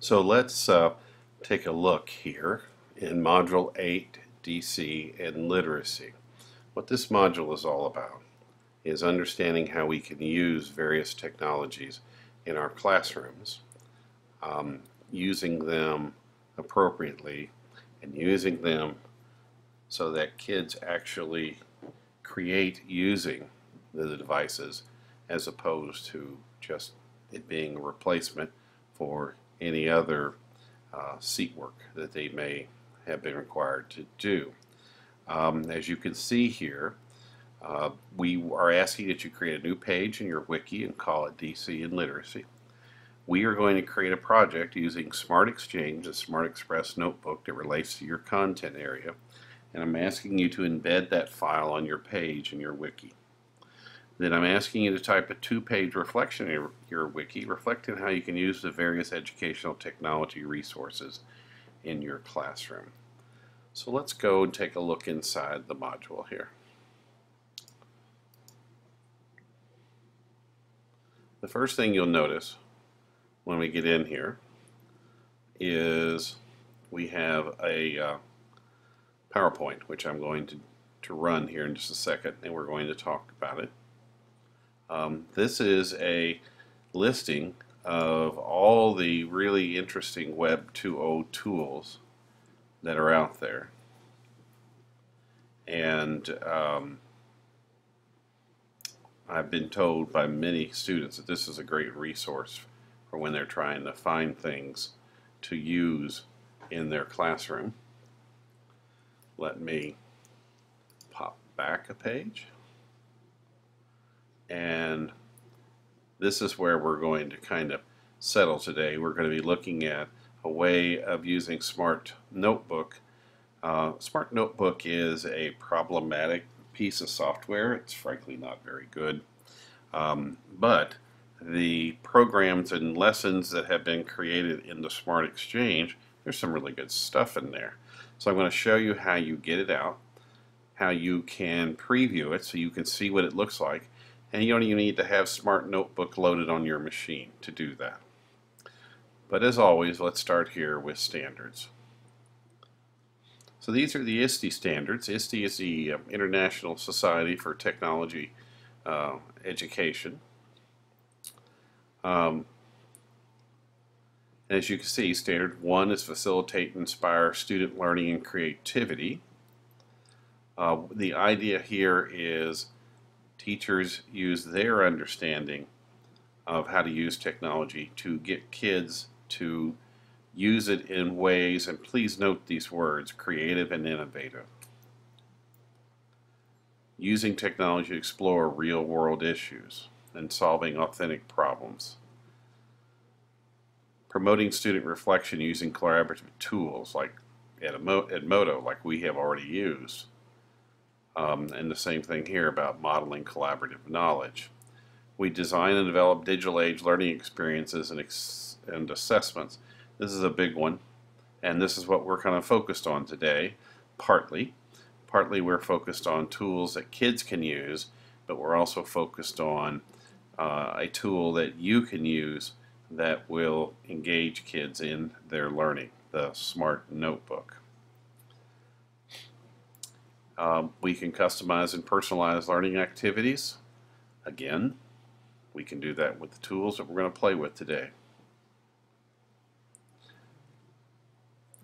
So let's take a look here in Module 8, DC, and Literacy. What this module is all about is understanding how we can use various technologies in our classrooms, using them appropriately and using them so that kids actually create using the devices as opposed to just it being a replacement for any other seat work that they may have been required to do. As you can see here, we are asking that you create a new page in your wiki and call it DC and Literacy. We are going to create a project using Smart Exchange, a Smart Express notebook that relates to your content area, and I'm asking you to embed that file on your page in your wiki. Then I'm asking you to type a 2-page reflection in your wiki, reflecting how you can use the various educational technology resources in your classroom. So let's go and take a look inside the module here. The first thing you'll notice when we get in here is we have a PowerPoint, which I'm going to run here in just a second, and we're going to talk about it. This is a listing of all the really interesting Web 2.0 tools that are out there. And I've been told by many students that this is a great resource for when they're trying to find things to use in their classroom. Let me pop back a page. And this is where we're going to kind of settle today. We're going to be looking at a way of using Smart Notebook. Smart Notebook is a problematic piece of software. It's frankly not very good. But the programs and lessons that have been created in the Smart Exchange, there's some really good stuff in there. So I'm going to show you how you get it out, how you can preview it so you can see what it looks like, and you don't even need to have Smart Notebook loaded on your machine to do that. But as always, let's start here with standards. So these are the ISTE standards. ISTE is the International Society for Technology Education. As you can see, standard 1 is facilitate and inspire student learning and creativity. The idea here is teachers use their understanding of how to use technology to get kids to use it in ways, and please note these words, creative and innovative. Using technology to explore real-world issues and solving authentic problems. Promoting student reflection using collaborative tools like Edmodo, like we have already used. And the same thing here about modeling collaborative knowledge. We design and develop digital age learning experiences and assessments. This is a big one, and this is what we're kind of focused on today, partly. Partly we're focused on tools that kids can use, but we're also focused on a tool that you can use that will engage kids in their learning, the Smart Notebook. We can customize and personalize learning activities. Again, we can do that with the tools that we're going to play with today.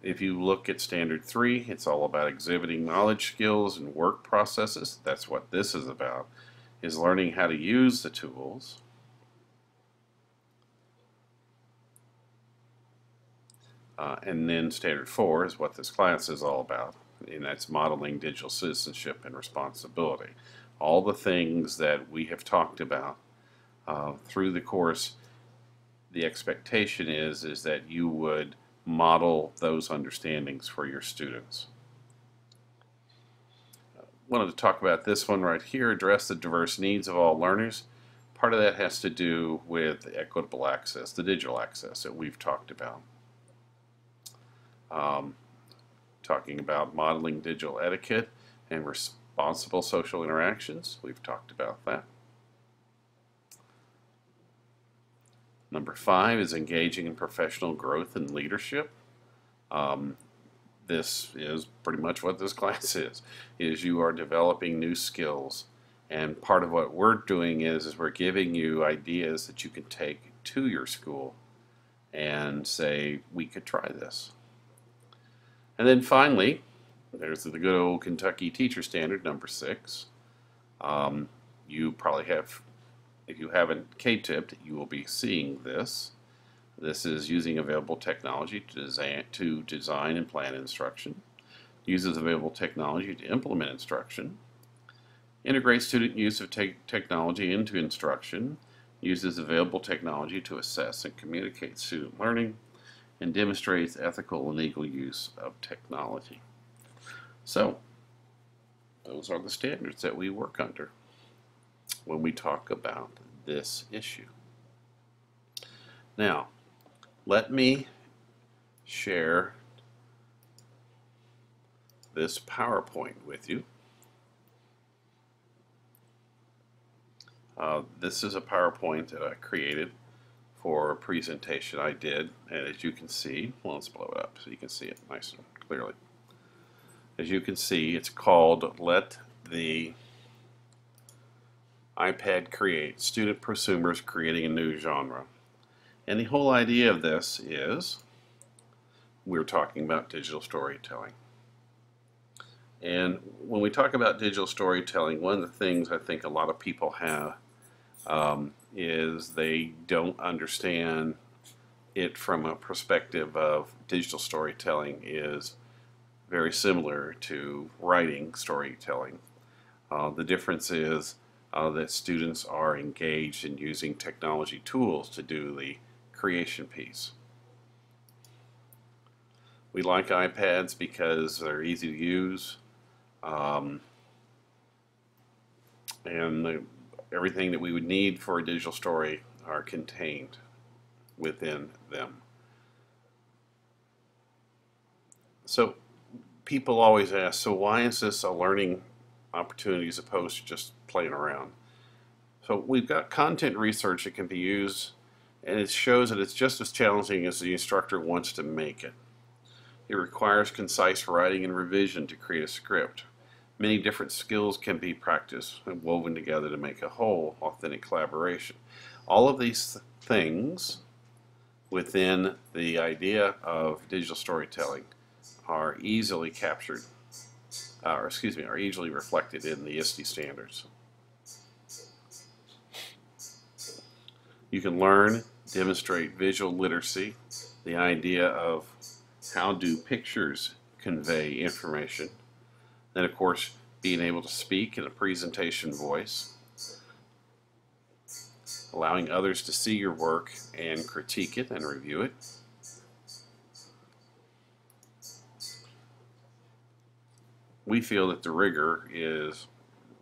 If you look at Standard 3, it's all about exhibiting knowledge, skills, and work processes. That's what this is about, is learning how to use the tools. And then Standard 4 is what this class is all about, and that's modeling digital citizenship and responsibility. All the things that we have talked about through the course, the expectation is that you would model those understandings for your students. Wanted to talk about this one right here, address the diverse needs of all learners. Part of that has to do with equitable access, the digital access that we've talked about. Talking about modeling digital etiquette and responsible social interactions. We've talked about that. Number 5 is engaging in professional growth and leadership. Um, this is pretty much what this class is you are developing new skills. And part of what we're doing is we're giving you ideas that you can take to your school and say, we could try this. And then finally, there's the good old Kentucky Teacher Standard, number 6. You probably have, if you haven't K-tipped, you will be seeing this. This is using available technology to design and plan instruction. Uses available technology to implement instruction. Integrates student use of technology into instruction. Uses available technology to assess and communicate student learning. And demonstrates ethical and legal use of technology. So, those are the standards that we work under when we talk about this issue. Now, let me share this PowerPoint with you. This is a PowerPoint that I created for a presentation I did, and as you can see, well, let's blow it up so you can see it nice and clearly. As you can see, it's called Let the iPad Create, Student Prosumers Creating a New Genre. And the whole idea of this is we're talking about digital storytelling. And when we talk about digital storytelling, one of the things I think a lot of people have is they don't understand it from a perspective of digital storytelling is very similar to writing storytelling. The difference is that students are engaged in using technology tools to do the creation piece. We like iPads because they're easy to use, and everything that we would need for a digital story are contained within them. So people always ask, so why is this a learning opportunity as opposed to just playing around? So we've got content research that can be used, and it shows that it's just as challenging as the instructor wants to make it. It requires concise writing and revision to create a script. Many different skills can be practiced and woven together to make a whole, authentic collaboration. All of these things within the idea of digital storytelling are easily captured, are easily reflected in the ISTE standards. You can learn, demonstrate visual literacy, the idea of how do pictures convey information. Then, of course, being able to speak in a presentation voice, allowing others to see your work and critique it and review it. We feel that the rigor is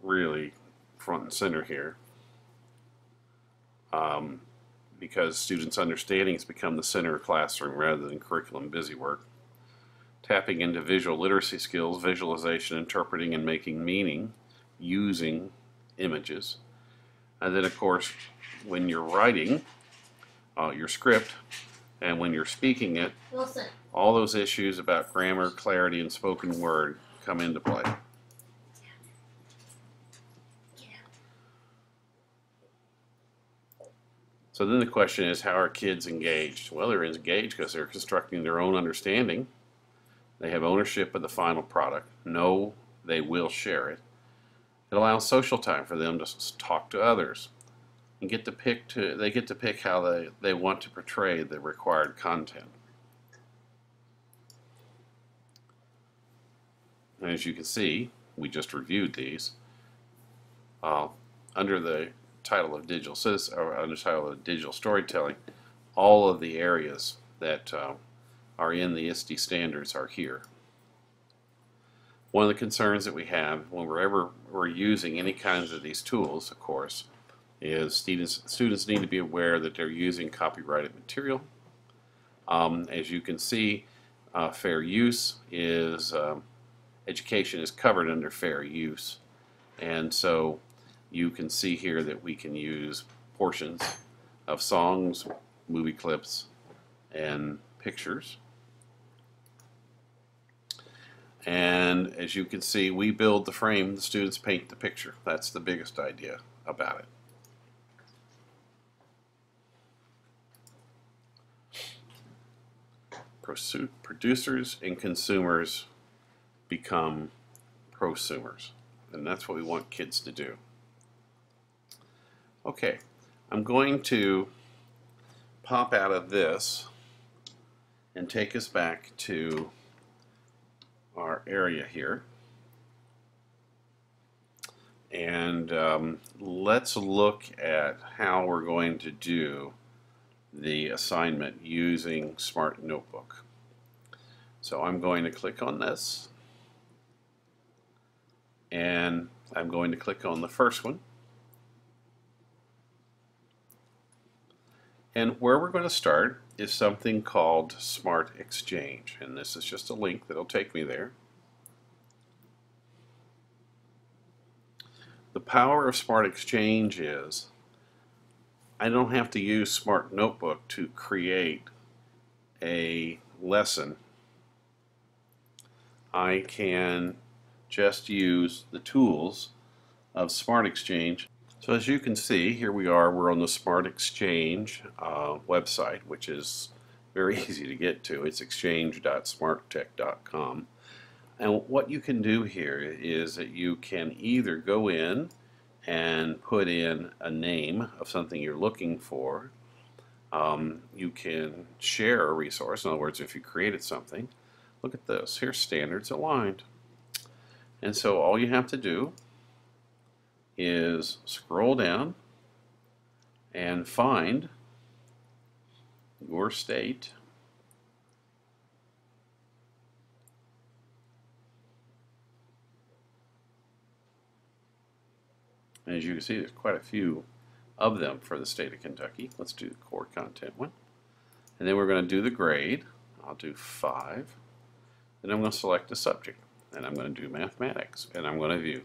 really front and center here because students' understanding has become the center of classroom rather than curriculum busywork. Tapping into visual literacy skills, visualization, interpreting, and making meaning using images. And then, of course, when you're writing your script and when you're speaking it, Wilson, all those issues about grammar, clarity, and spoken word come into play. So then the question is, how are kids engaged? Well, they're engaged because they're constructing their own understanding. They have ownership of the final product. Know they will share it. It allows social time for them to talk to others and they get to pick how they want to portray the required content. And as you can see, we just reviewed these. Under the title of digital storytelling, all of the areas that are in the ISTE standards are here. One of the concerns that we have whenever we're using any kinds of these tools, of course, is students need to be aware that they're using copyrighted material. As you can see, fair use is education is covered under fair use, and so you can see here that we can use portions of songs, movie clips and pictures. And as you can see, we build the frame, the students paint the picture. That's the biggest idea about it. Producers and consumers become prosumers, and that's what we want kids to do. Okay, I'm going to pop out of this and take us back to our area here, and let's look at how we're going to do the assignment using Smart Notebook. So I'm going to click on this, and I'm going to click on the first one, and where we're going to start is something called Smart Exchange, and this is just a link that'll take me there. The power of Smart Exchange is I don't have to use Smart Notebook to create a lesson. I can just use the tools of Smart Exchange. So as you can see, here we're on the Smart Exchange website, which is very easy to get to. It's exchange.smarttech.com. And what you can do here is that you can either go in and put in a name of something you're looking for. You can share a resource. In other words, if you created something, look at this. Here's standards aligned. And so all you have to do is scroll down and find your state. As you can see, there's quite a few of them for the state of Kentucky. Let's do the core content one. And then we're going to do the grade. I'll do 5. Then I'm going to select a subject. And I'm going to do mathematics. And I'm going to view.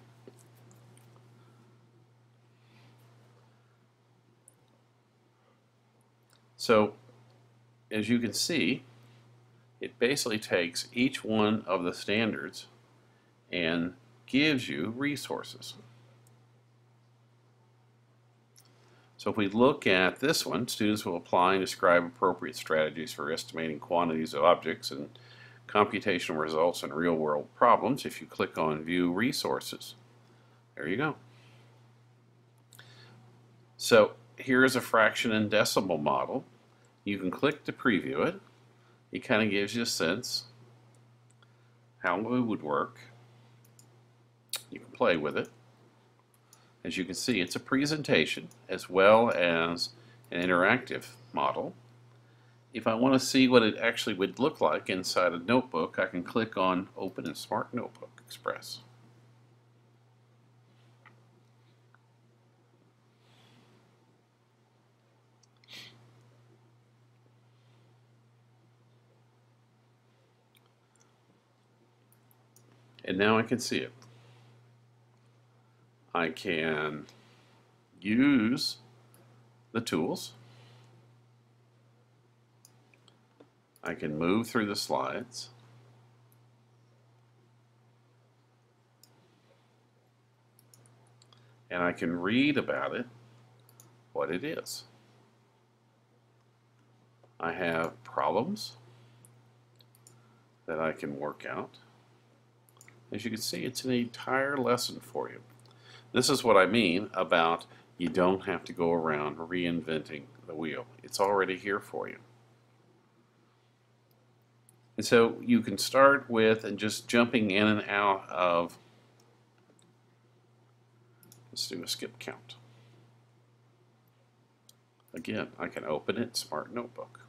So, as you can see, it basically takes each one of the standards and gives you resources. So if we look at this one, students will apply and describe appropriate strategies for estimating quantities of objects and computational results in real-world problems. If you click on View Resources, there you go. So here is a fraction and decimal model. You can click to preview it. It kind of gives you a sense how it would work. You can play with it. As you can see, it's a presentation as well as an interactive model. If I want to see what it actually would look like inside a notebook, I can click on Open in Smart Notebook Express. And now I can see it. I can use the tools. I can move through the slides. And I can read about it, what it is. I have problems that I can work out. As you can see, it's an entire lesson for you. This is what I mean about you don't have to go around reinventing the wheel. It's already here for you. And so you can start with and just jumping in and out of, let's do a skip count. Again, I can open it, Smart Notebook.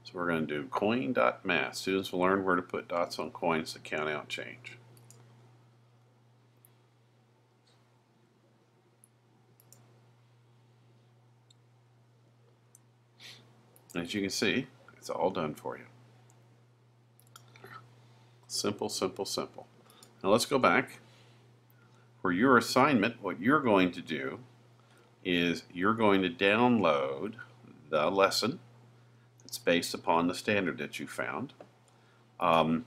So we're going to do coin.math. Students will learn where to put dots on coins to count out change. As you can see, it's all done for you. Simple, simple, simple. Now let's go back For your assignment, what you're going to do is you're going to download the lesson. It's based upon the standard that you found. And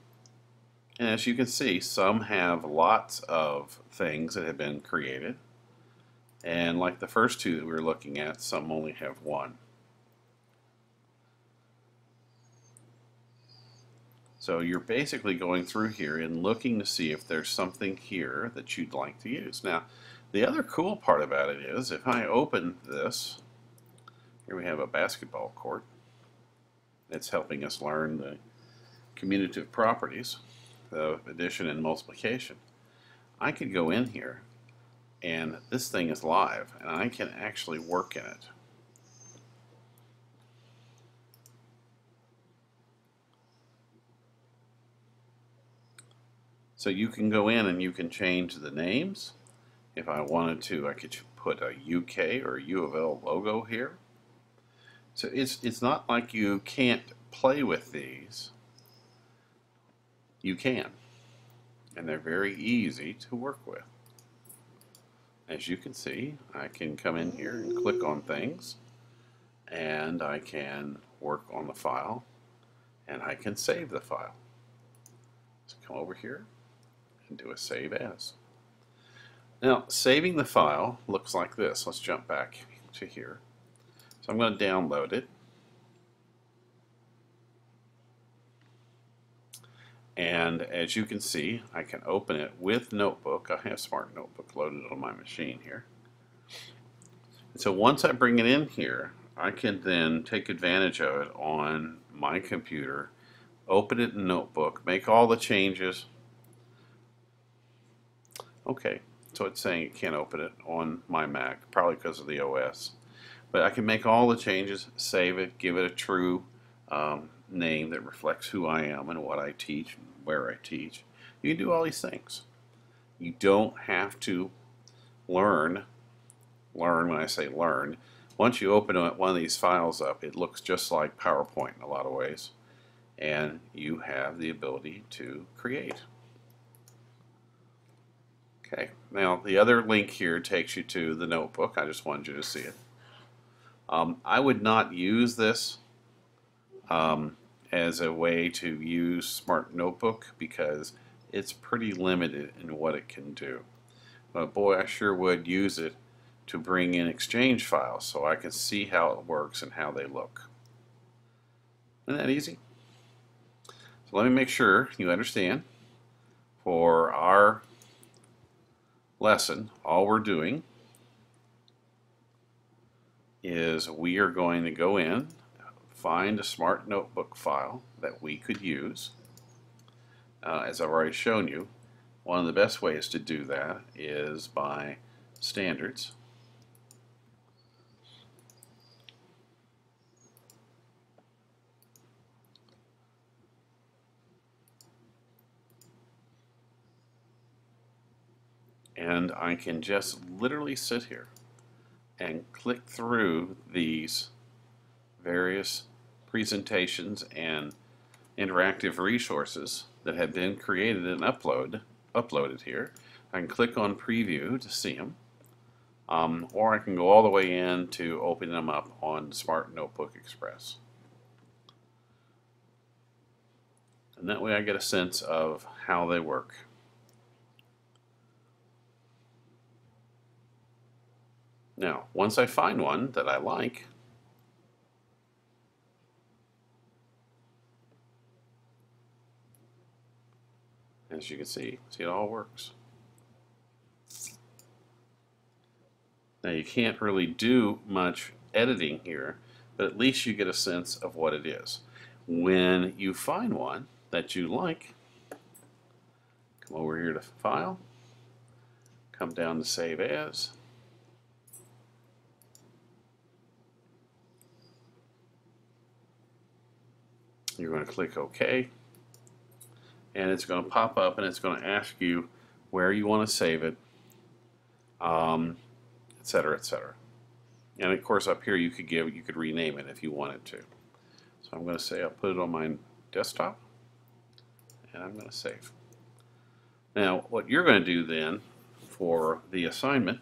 as you can see, some have lots of things that have been created. And like the first two that we were looking at, some only have one. So you're basically going through here and looking to see if there's something here that you'd like to use. Now, the other cool part about it is if I open this, here we have a basketball court. It's helping us learn the commutative properties of addition and multiplication. I could go in here and this thing is live and I can actually work in it. So you can go in and you can change the names. If I wanted to, I could put a UK or a U of L logo here. So it's not like you can't play with these. You can. And they're very easy to work with. As you can see, I can come in here and click on things, and I can work on the file, and I can save the file. So come over here and do a save as. Now, saving the file looks like this. Let's jump back to here. So I'm going to download it. And as you can see, I can open it with Notebook. I have Smart Notebook loaded on my machine here. And so once I bring it in here, I can then take advantage of it on my computer, open it in Notebook, make all the changes. Okay, so it's saying it can't open it on my Mac, probably because of the OS. But I can make all the changes, save it, give it a true name that reflects who I am and what I teach and where I teach. You can do all these things. You don't have to learn when I say learn. Once you open one of these files up, it looks just like PowerPoint in a lot of ways. And you have the ability to create. Okay, now the other link here takes you to the notebook. I just wanted you to see it. I would not use this as a way to use Smart Notebook because it's pretty limited in what it can do. But boy, I sure would use it to bring in Exchange files so I can see how it works and how they look. Isn't that easy? So let me make sure you understand. For our lesson, all we're doing is we are going to go in, find a Smart Notebook file that we could use. As I've already shown you, one of the best ways to do that is by standards. And I can just literally sit here and click through these various presentations and interactive resources that have been created and uploaded here. I can click on preview to see them, or I can go all the way in to open them up on Smart Notebook Express. And that way I get a sense of how they work. Now, once I find one that I like, as you can see it all works. Now you can't really do much editing here, but at least you get a sense of what it is. When you find one that you like, come over here to File, come down to Save As, you're going to click OK, and it's going to pop up and it's going to ask you where you want to save it, etc., etc. And of course up here you could rename it if you wanted to. So I'm going to say I'll put it on my desktop and I'm going to save. Now what you're going to do then for the assignment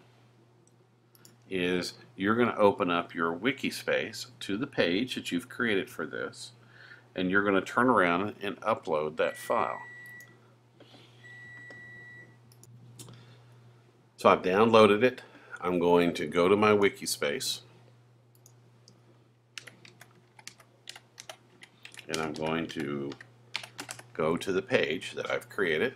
is you're going to open up your wiki space to the page that you've created for this, and you're going to turn around and upload that file. So I've downloaded it. I'm going to go to my wiki space, and I'm going to go to the page that I've created.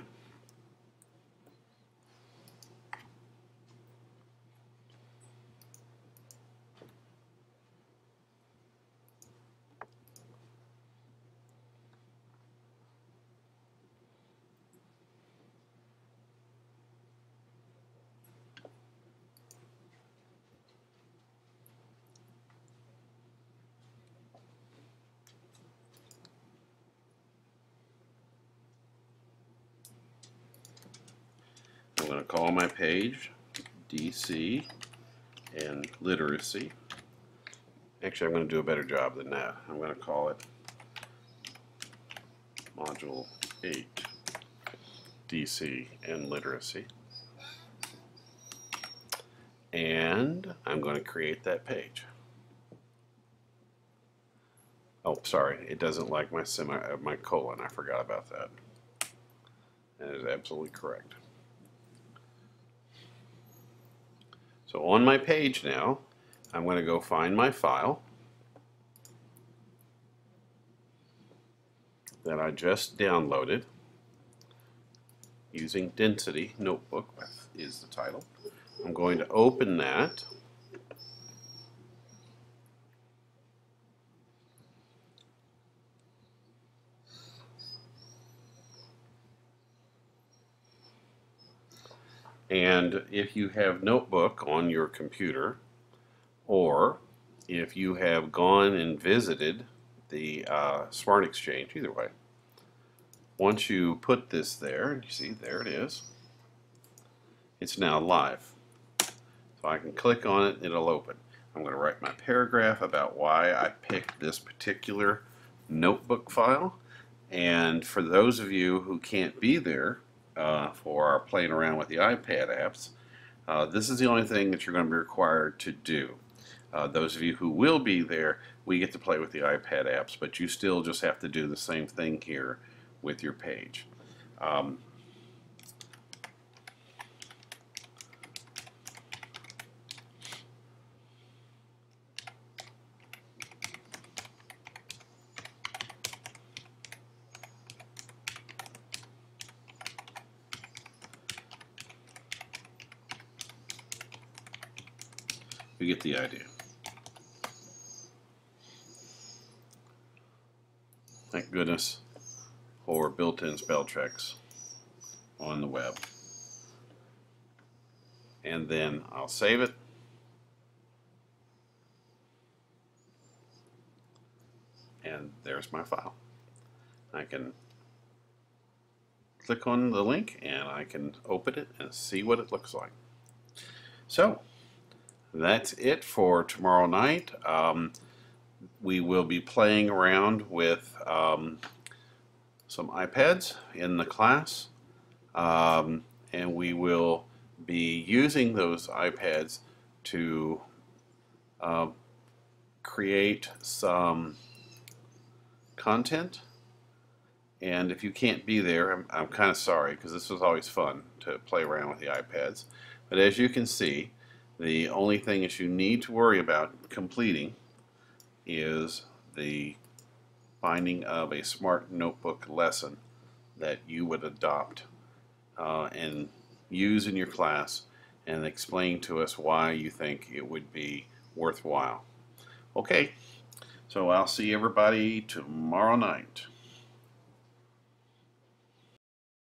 I'm going to call my page DC and Literacy. Actually, I'm going to do a better job than that. I'm going to call it Module 8 DC and Literacy. And I'm going to create that page. Oh, sorry, it doesn't like my colon. I forgot about that. That is absolutely correct. So on my page now, I'm going to go find my file that I just downloaded using Density Notebook is the title. I'm going to open that. And if you have Notebook on your computer, or if you have gone and visited the Smart Exchange, either way, once you put this there, and you see there it is, it's now live. So I can click on it, it'll open. I'm going to write my paragraph about why I picked this particular notebook file. And for those of you who can't be there for our playing around with the iPad apps, this is the only thing that you're going to be required to do. Those of you who will be there, we get to play with the iPad apps, but you still just have to do the same thing here with your page. You get the idea. Thank goodness for built-in spell checks on the web. And then I'll save it. And there's my file. I can click on the link and I can open it and see what it looks like. So that's it for tomorrow night. We will be playing around with some iPads in the class, and we will be using those iPads to create some content. And if you can't be there, I'm kind of sorry, because this was always fun to play around with the iPads. But as you can see, the only thing that you need to worry about completing is the finding of a smart notebook lesson that you would adopt and use in your class, and explain to us why you think it would be worthwhile. Okay, so I'll see everybody tomorrow night.